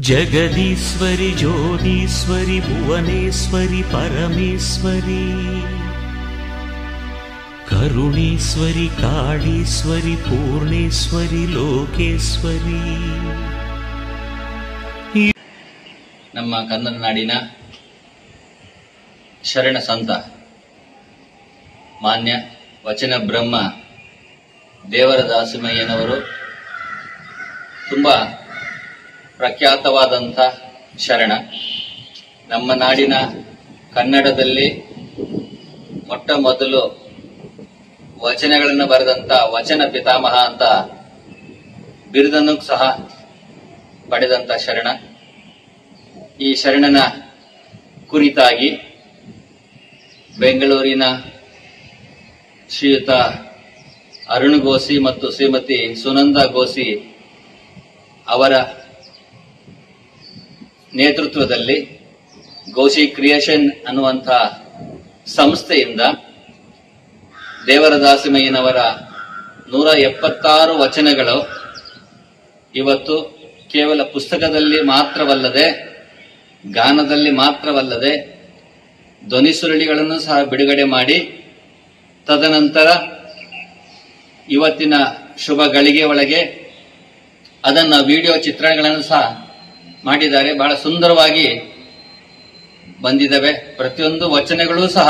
जगदीश्वरि ज्योतीश्वरि भुवनेश्वरि परमेश्वरि करुणेश्वरि काळीश्वरि पूर्णेश्वरि लोकेश्वरि। ನಮ್ಮ ಕನ್ನಡ ನಾಡಿನ ಶರಣ ಸಂತ ಮಾನ್ಯ ವಚನ ಬ್ರಹ್ಮ ದೇವರ ದಾಸಿಮಯ್ಯನವರು ತುಂಬಾ ಪ್ರಖ್ಯಾತವಾದಂಥ ಶರಣ. ನಮ್ಮ ನಾಡಿನ ಕನ್ನಡದಲ್ಲಿ ಮೊಟ್ಟ ಮೊದಲು ವಚನಗಳನ್ನು ಬರೆದಂತ ವಚನ ಪಿತಾಮಹ ಅಂತ ಬಿರುದನ್ನು ಸಹ ಪಡೆದಂತ ಶರಣ. ಈ ಶರಣನ ಕುರಿತಾಗಿ ಬೆಂಗಳೂರಿನ ಶ್ರೀಯುತ ಅರುಣ್ ಗೋಸಿ ಮತ್ತು ಶ್ರೀಮತಿ ಸುನಂದಾ ಗೋಸಿ ಅವರ ನೇತೃತ್ವದಲ್ಲಿ ಗೋಸಿ ಕ್ರಿಯೇಷನ್ ಅನ್ನುವಂಥ ಸಂಸ್ಥೆಯಿಂದ ದೇವರ ದಾಸಿಮಯ್ಯನವರ 176 ವಚನಗಳು ಇವತ್ತು ಕೇವಲ ಪುಸ್ತಕದಲ್ಲಿ ಮಾತ್ರವಲ್ಲದೆ, ಗಾನದಲ್ಲಿ ಮಾತ್ರವಲ್ಲದೆ, ಧ್ವನಿ ಸುರುಳಿಗಳನ್ನು ಸಹ ಬಿಡುಗಡೆ ಮಾಡಿ, ತದನಂತರ ಇವತ್ತಿನ ಶುಭ ಗಳಿಗೆ ಒಳಗೆ ಅದನ್ನ ವಿಡಿಯೋ ಚಿತ್ರಣಗಳನ್ನು ಸಹ ಮಾಡಿದ್ದಾರೆ. ಬಹಳ ಸುಂದರವಾಗಿ ಬಂದಿದ್ದಾವೆ. ಪ್ರತಿಯೊಂದು ವಚನಗಳು ಸಹ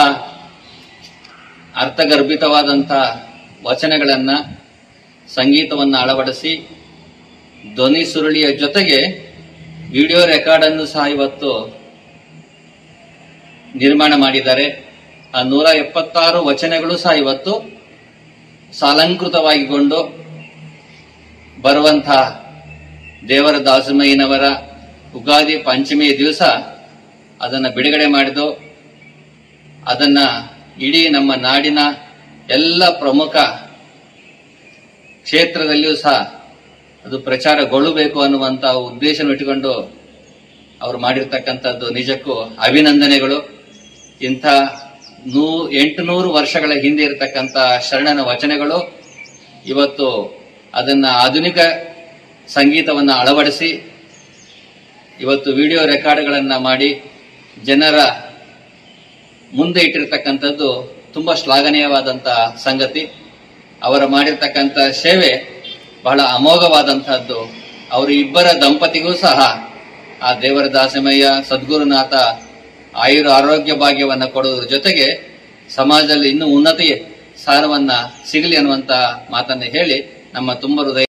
ಅರ್ಥಗರ್ಭಿತವಾದಂತಹ ವಚನಗಳನ್ನ, ಸಂಗೀತವನ್ನು ಅಳವಡಿಸಿ ಧ್ವನಿ ಸುರುಳಿಯ ಜೊತೆಗೆ ವಿಡಿಯೋ ರೆಕಾರ್ಡ್ ಅನ್ನು ಸಹ ಇವತ್ತು ನಿರ್ಮಾಣ ಮಾಡಿದ್ದಾರೆ. ಆ 176 ವಚನಗಳು ಸಹ ಇವತ್ತು ಸಾಲಂಕೃತವಾಗಿಕೊಂಡು ಬರುವಂತಹ ದೇವರ ದಾಸಿಮಯ್ಯನವರ ಉಗಾದಿ ಪಂಚಮಿಯ ದಿವಸ ಅದನ್ನ ಬಿಡುಗಡೆ ಮಾಡಿದ್ದು, ಅದನ್ನ ಇಡೀ ನಮ್ಮ ನಾಡಿನ ಎಲ್ಲ ಪ್ರಮುಖ ಕ್ಷೇತ್ರದಲ್ಲಿಯೂ ಸಹ ಅದು ಪ್ರಚಾರಗೊಳ್ಳಬೇಕು ಅನ್ನುವಂತ ಉದ್ದೇಶವನ್ನು ಇಟ್ಟುಕೊಂಡು ಅವರು ಮಾಡಿರ್ತಕ್ಕಂಥದ್ದು ನಿಜಕ್ಕೂ ಅಭಿನಂದನೆಗಳು. ಇಂಥ 800 ವರ್ಷಗಳ ಹಿಂದೆ ಇರತಕ್ಕಂಥ ಶರಣನ ವಚನಗಳು ಇವತ್ತು ಅದನ್ನ ಆಧುನಿಕ ಸಂಗೀತವನ್ನು ಅಳವಡಿಸಿ ಇವತ್ತು ವಿಡಿಯೋ ರೆಕಾರ್ಡ್ಗಳನ್ನ ಮಾಡಿ ಜನರ ಮುಂದೆ ಇಟ್ಟಿರ್ತಕ್ಕಂಥದ್ದು ತುಂಬಾ ಶ್ಲಾಘನೀಯವಾದಂತಹ ಸಂಗತಿ. ಅವರ ಮಾಡಿರ್ತಕ್ಕಂಥ ಸೇವೆ ಬಹಳ ಅಮೋಘವಾದಂತಹದ್ದು. ಅವರು ಇಬ್ಬರ ದಂಪತಿಗೂ ಸಹ ಆ ದೇವರ ದಾಸಿಮಯ್ಯ ಸದ್ಗುರುನಾಥ ಆರೋಗ್ಯ ಭಾಗ್ಯವನ್ನ ಕೊಡುವುದರ ಜೊತೆಗೆ ಸಮಾಜದಲ್ಲಿ ಇನ್ನೂ ಉನ್ನತಿ ಸ್ಥಾನವನ್ನ ಸಿಗಲಿ ಅನ್ನುವಂತ ಮಾತನ್ನ ಹೇಳಿ ನಮ್ಮ ತುಂಬ ಹೃದಯ